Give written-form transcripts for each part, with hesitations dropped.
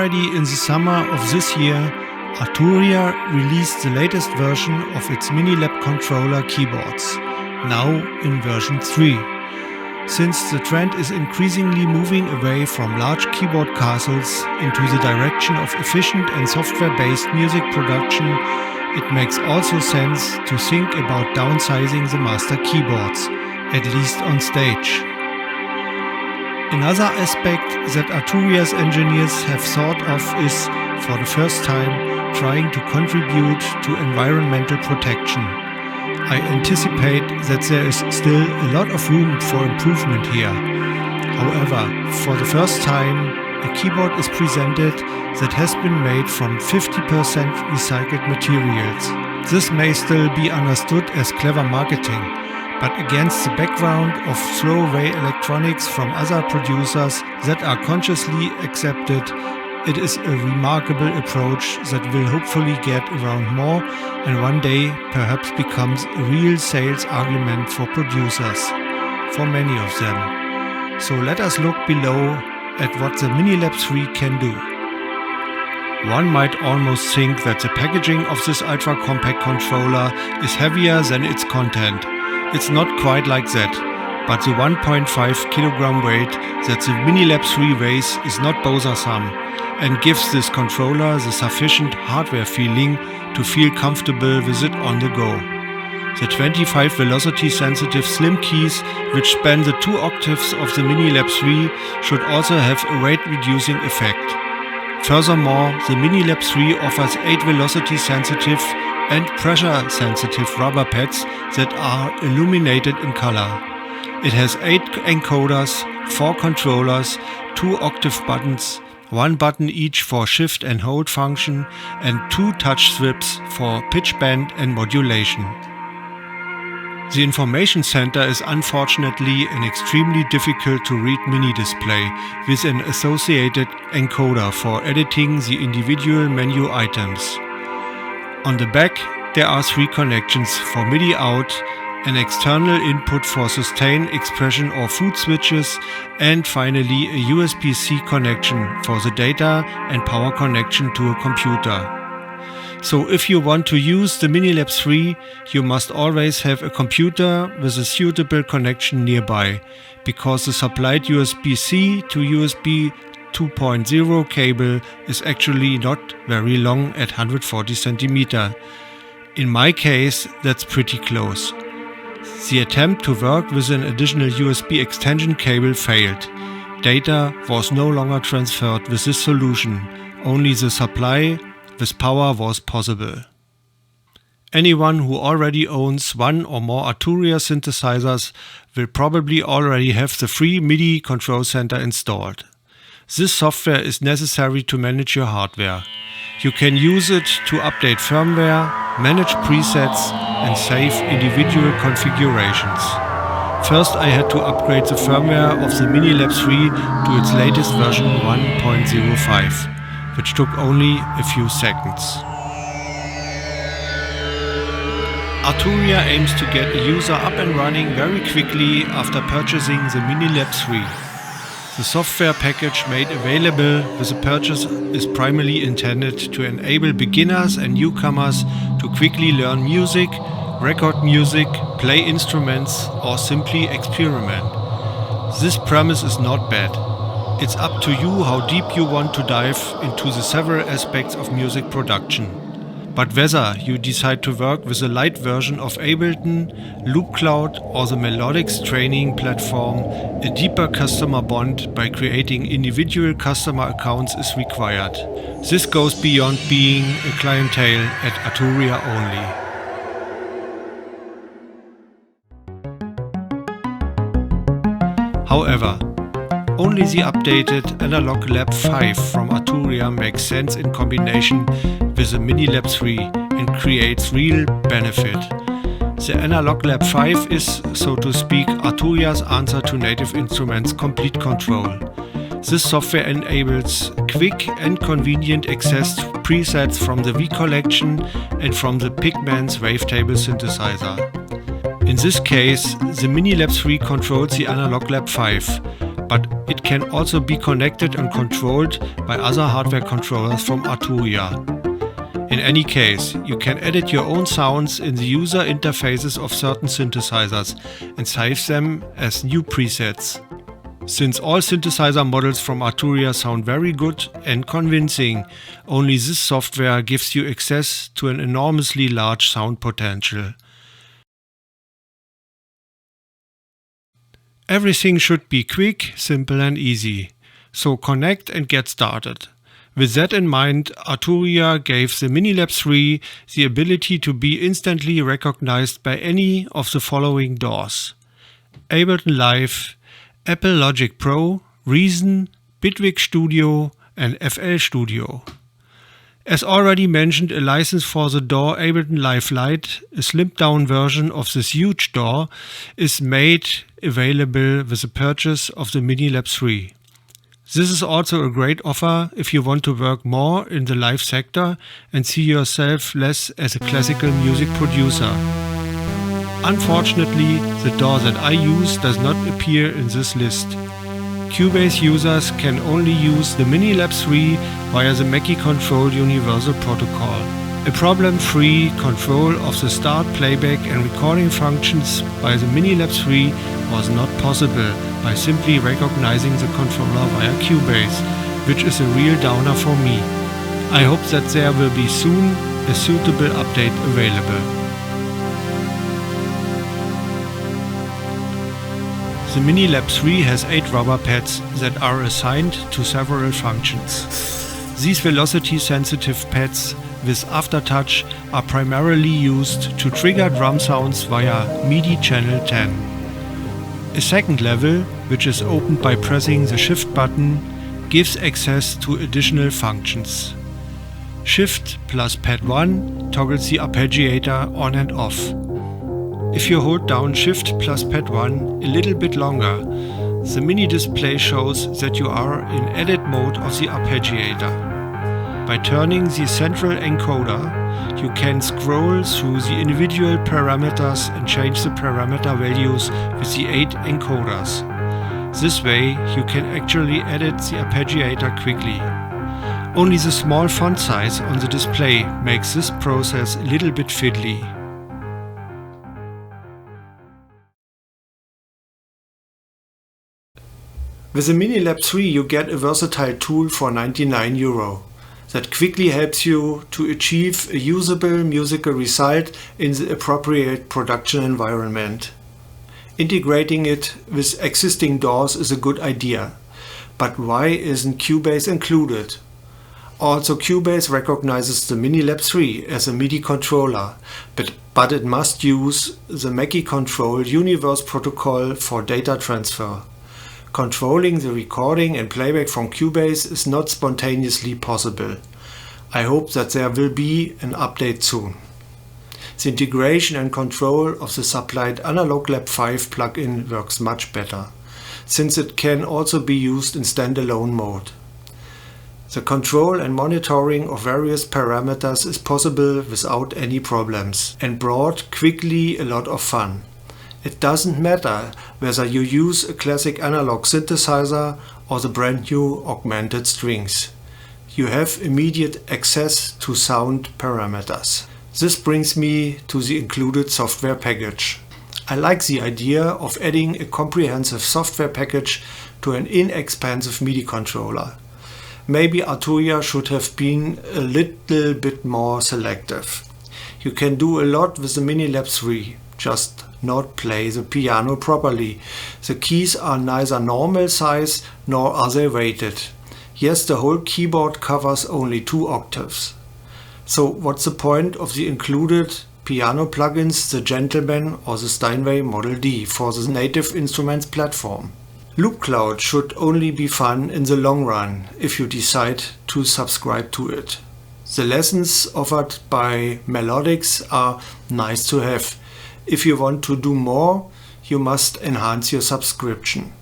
Already in the summer of this year, Arturia released the latest version of its MiniLab controller keyboards, now in version 3. Since the trend is increasingly moving away from large keyboard castles into the direction of efficient and software-based music production, it makes also sense to think about downsizing the master keyboards, at least on stage. Another aspect that Arturia's engineers have thought of is, for the first time, trying to contribute to environmental protection. I anticipate that there is still a lot of room for improvement here. However, for the first time, a keyboard is presented that has been made from 50% recycled materials. This may still be understood as clever marketing, but against the background of throwaway electronics from other producers that are consciously accepted, it is a remarkable approach that will hopefully get around more and one day perhaps becomes a real sales argument for producers, for many of them. So let us look below at what the MiniLab 3 can do. One might almost think that the packaging of this ultra-compact controller is heavier than its content. It's not quite like that, but the 1.5 kilogram weight that the MiniLab 3 weighs is not bothersome and gives this controller the sufficient hardware feeling to feel comfortable with it on the go. The 25 velocity sensitive slim keys, which span the 2 octaves of the MiniLab 3, should also have a weight reducing effect. Furthermore, the MiniLab 3 offers 8 velocity sensitive and pressure sensitive rubber pads that are illuminated in color. It has 8 encoders, 4 controllers, 2 octave buttons, 1 button each for shift and hold function, and 2 touch strips for pitch bend and modulation. The information center is unfortunately an extremely difficult to read mini display with an associated encoder for editing the individual menu items. On the back, there are 3 connections for MIDI out, an external input for sustain, expression or foot switches, and finally a USB-C connection for the data and power connection to a computer. So if you want to use the MiniLab 3, you must always have a computer with a suitable connection nearby, because the supplied USB-C to USB 2.0 cable is actually not very long at 140 cm. In my case, that's pretty close. The attempt to work with an additional USB extension cable failed. Data was no longer transferred with this solution, only the supply with power was possible. Anyone who already owns one or more Arturia synthesizers will probably already have the free MIDI control center installed. This software is necessary to manage your hardware. You can use it to update firmware, manage presets, and save individual configurations. First, I had to upgrade the firmware of the MiniLab 3 to its latest version 1.05, which took only a few seconds. Arturia aims to get a user up and running very quickly after purchasing the MiniLab 3. The software package made available with the purchase is primarily intended to enable beginners and newcomers to quickly learn music, record music, play instruments, or simply experiment. This premise is not bad. It's up to you how deep you want to dive into the several aspects of music production. But whether you decide to work with a light version of Ableton, Loop Cloud, or the Melodics training platform, a deeper customer bond by creating individual customer accounts is required. This goes beyond being a clientele at Arturia only. However, only the updated Analog Lab 5 from Arturia makes sense in combination with the MiniLab 3 and creates real benefit. The Analog Lab 5 is, so to speak, Arturia's answer to Native Instruments' complete control. This software enables quick and convenient access to presets from the V collection and from the Pigman's wavetable synthesizer. In this case, the MiniLab 3 controls the Analog Lab 5, but it can also be connected and controlled by other hardware controllers from Arturia. In any case, you can edit your own sounds in the user interfaces of certain synthesizers and save them as new presets. Since all synthesizer models from Arturia sound very good and convincing, only this software gives you access to an enormously large sound potential. Everything should be quick, simple and easy. So connect and get started. With that in mind, Arturia gave the MiniLab 3 the ability to be instantly recognized by any of the following DAWs: Ableton Live, Apple Logic Pro, Reason, Bitwig Studio and FL Studio. As already mentioned, a license for the DAW Ableton Live Lite, a slimmed down version of this huge DAW, is made available with the purchase of the MiniLab 3. This is also a great offer if you want to work more in the live sector and see yourself less as a classical music producer. Unfortunately, the DAW that I use does not appear in this list. Cubase users can only use the MiniLab 3 via the Mackie Control Universal Protocol. A problem-free control of the start, playback and recording functions by the MiniLab 3 was not possible by simply recognizing the controller via Cubase, which is a real downer for me. I hope that there will be soon a suitable update available. The MiniLab 3 has 8 rubber pads that are assigned to several functions. These velocity-sensitive pads with aftertouch are primarily used to trigger drum sounds via Midi channel 10. A second level, which is opened by pressing the Shift button, gives access to additional functions. Shift plus pad 1 toggles the arpeggiator on and off. If you hold down Shift plus pad 1 a little bit longer, the mini display shows that you are in edit mode of the arpeggiator. By turning the central encoder, you can scroll through the individual parameters and change the parameter values with the 8 encoders. This way you can actually edit the arpeggiator quickly. Only the small font size on the display makes this process a little bit fiddly. With the MiniLab 3 you get a versatile tool for €99 that quickly helps you to achieve a usable musical result in the appropriate production environment. Integrating it with existing DAWs is a good idea, but why isn't Cubase included? Also, Cubase recognizes the MiniLab 3 as a Midi controller, but it must use the Mackie Control Universal Protocol for data transfer. Controlling the recording and playback from Cubase is not spontaneously possible. I hope that there will be an update soon. The integration and control of the supplied MiniLab 5 plugin works much better, since it can also be used in standalone mode. The control and monitoring of various parameters is possible without any problems and brought quickly a lot of fun. It doesn't matter whether you use a classic analog synthesizer or the brand new augmented strings. You have immediate access to sound parameters. This brings me to the included software package. I like the idea of adding a comprehensive software package to an inexpensive MIDI controller. Maybe Arturia should have been a little bit more selective. You can do a lot with the MiniLab 3, just not play the piano properly. The keys are neither normal size nor are they weighted. Yes, the whole keyboard covers only 2 octaves. So what's the point of the included piano plugins, the Gentleman or the Steinway Model D for the native instruments platform? Loop Cloud should only be fun in the long run if you decide to subscribe to it. The lessons offered by Melodics are nice to have. If you want to do more, you must enhance your subscription.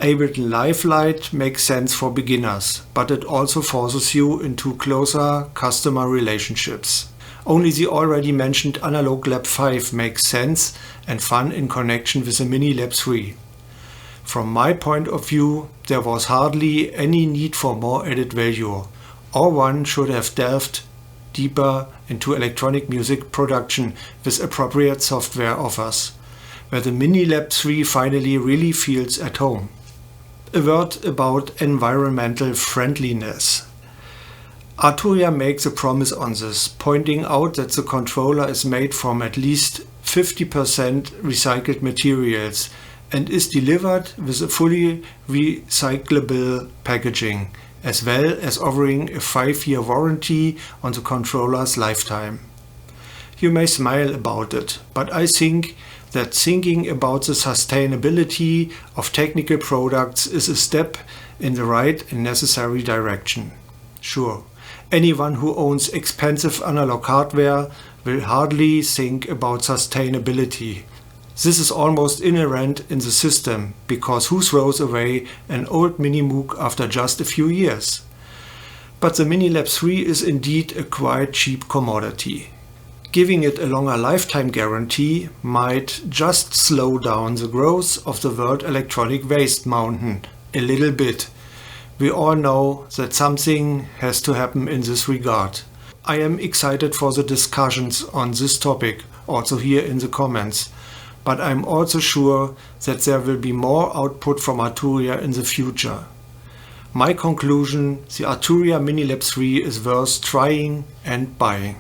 Ableton Live Lite makes sense for beginners, but it also forces you into closer customer relationships. Only the already mentioned MiniLab 5 makes sense and fun in connection with the MiniLab 3. From my point of view, there was hardly any need for more added value, or one should have delved deeper into electronic music production with appropriate software offers, where the MiniLab 3 finally really feels at home. A word about environmental friendliness. Arturia makes a promise on this, pointing out that the controller is made from at least 50% recycled materials and is delivered with a fully recyclable packaging, as well as offering a 5-year warranty on the controller's lifetime. You may smile about it, but I think that thinking about the sustainability of technical products is a step in the right and necessary direction. Sure, anyone who owns expensive analog hardware will hardly think about sustainability. This is almost inherent in the system, because who throws away an old Minimoog after just a few years? But the MiniLab 3 is indeed a quite cheap commodity. Giving it a longer lifetime guarantee might just slow down the growth of the world electronic waste mountain a little bit. We all know that something has to happen in this regard. I am excited for the discussions on this topic, also here in the comments. But I'm also sure that there will be more output from Arturia in the future. My conclusion, the Arturia MiniLab 3 is worth trying and buying.